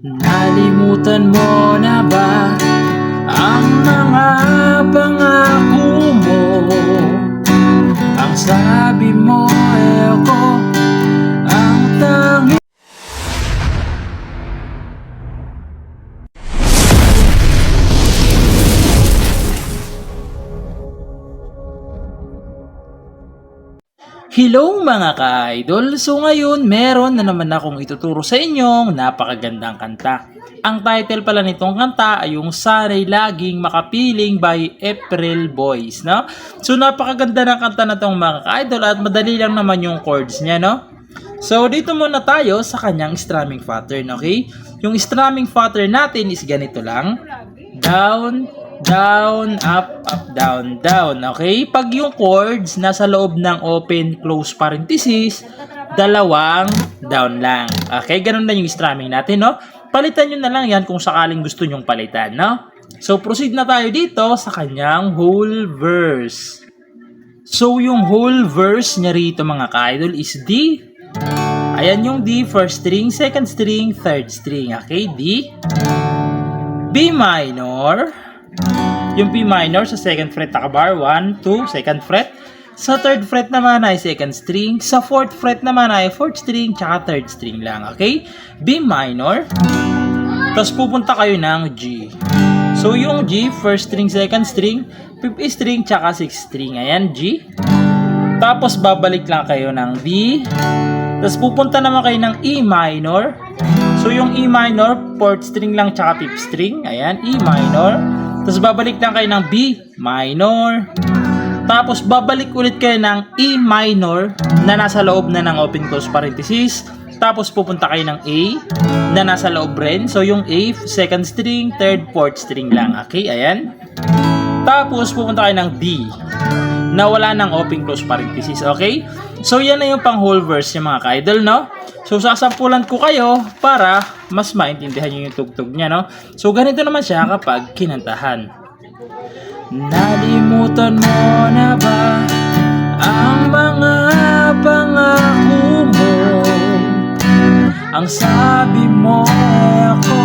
Nalimutan mo na ba ang mga pangako mo? Ang sabi mo ay ako ang tanging Hello mga ka-idol! So ngayon, meron na naman akong ituturo sa inyong napakagandang kanta. Ang title pala nitong kanta ay yung Sana'y Laging Makapiling by April Boys, no? So napakaganda ng kanta na tong mga ka-idol at madali lang naman yung chords niya, no? So dito muna tayo sa kanyang strumming pattern, okay? Yung strumming pattern natin is ganito lang. Down, down, up, up, down, down. Okay? Pag yung chords nasa loob ng open, close parenthesis, dalawang down lang. Okay? Ganun na yung strumming natin, no? Palitan nyo na lang yan kung sakaling gusto nyong palitan, no? So, proceed na tayo dito sa kanyang whole verse. So, yung whole verse niya rito, mga ka-idol, is D. Ayan yung D, first string, second string, third string. Okay? D. B minor. Yung B minor sa second fret nakabar, 1, 2, second fret. Sa third fret naman ay second string. Sa fourth fret naman ay fourth string, tsaka third string lang, okay? B minor. Tapos pupunta kayo ng G. So yung G, first string, second string, fifth string, tsaka sixth string. Ayan, G. Tapos babalik lang kayo ng B. Tapos pupunta naman kayo ng E minor. So yung E minor, fourth string lang, tsaka fifth string. Ayan, E minor. Tapos babalik lang kayo ng B minor. Tapos babalik ulit kayo ng E minor na nasa loob na ng open close parenthesis. Tapos pupunta kayo ng A na nasa loob rin. So yung A, second string, third, fourth string lang. Okay, ayan. Tapos pupunta kayo ng D na wala ng open close parenthesis. Okay? So yan na yung pang whole verse yung mga ka-idol, no? So sasampulan ko kayo para mas maintindihan nyo yung tugtog niya, no? So ganito naman siya kapag kinantahan. Nalimutan mo na ba ang mga pangako mo? Ang sabi mo ay ako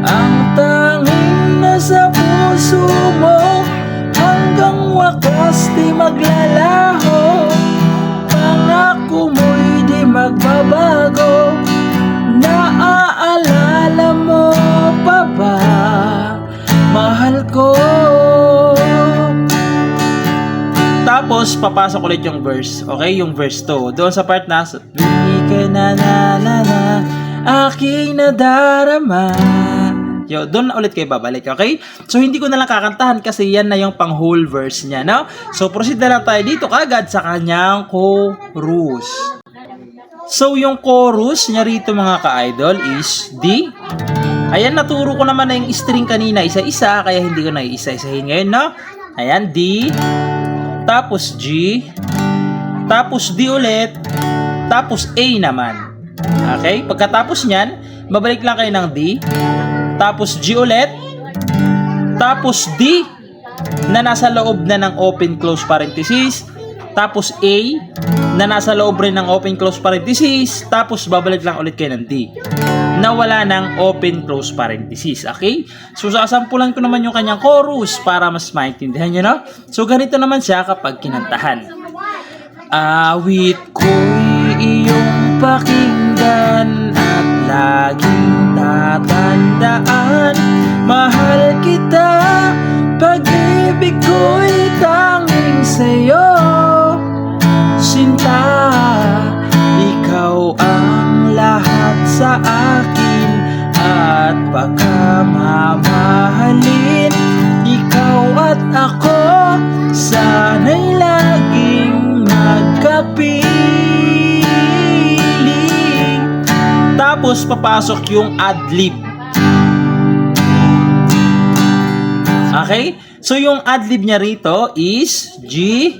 ang tanging nasa puso mo. Hanggang wakas di maglalaho, pangako mo'y di magbabago. Naaalala mo pa ba, mahal ko? Tapos papasok ulit yung verse, okay? Yung verse 2 doon sa part na di ka na aking nadarama. Yo, doon na ulit kayo babalik, okay? So, hindi ko na lang kakantahan kasi yan na yung pang whole verse niya, no? So, proceed na lang tayo dito kagad sa kanyang chorus. So, yung chorus niya rito, mga ka-idol, is D. Ayan, naturo ko naman na yung string kanina, isa-isa, kaya hindi ko na isa-isahin ngayon, no? Ayan, D. Tapos G. Tapos D ulit. Tapos A naman. Okay? Pagkatapos niyan, babalik lang kayo ng D. Tapos G ulit. Tapos D na nasa loob na ng open close parenthesis. Tapos A na nasa loob rin ng open close parenthesis. Tapos babalik lang ulit kayo ng D na wala ng open close parenthesis. Okay? So sasampulan ko naman yung kanyang chorus para mas maintindihan nyo, no? So ganito naman siya kapag kinantahan. Awit ko'y iyong pakinggan at laging tatandaan. Mahal kita, pag-ibig ko'y tanging sa'yo. Sinta, ikaw ang lahat sa akin at pagkamamahalin. Ikaw at ako, sana'y laging magkapiling. Tapos papasok yung ad-lib. Okay? So yung ad-lib niya rito is G,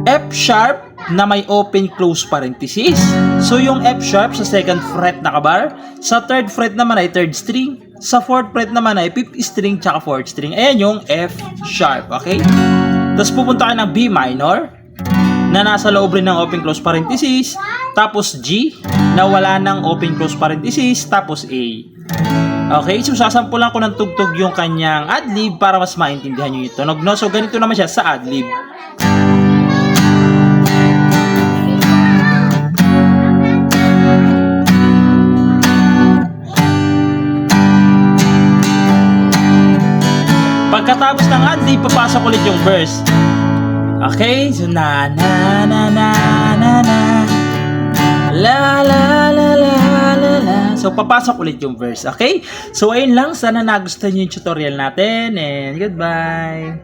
F sharp na may open close parenthesis. So yung F sharp sa second fret nakabar, sa third fret naman ay third string, sa fourth fret naman ay fifth string tsaka fourth string. Ayan yung F sharp, okay? Tapos pupunta kayo ng B minor. na nasa loob rin ng open close parenthesis, tapos G na wala ng open close parenthesis, tapos A. Okay, so sasampulan ko ng tugtog yung kanyang adlib para mas maintindihan nyo yung tunog, no? So ganito naman siya sa adlib. Pagkatapos ng adlib, papasok ulit yung verse. Okay, so na na na na na na la la la la la la. So papasok ulit yung verse, okay? So ayun lang, sana nagustuhan niyo yung tutorial natin and goodbye.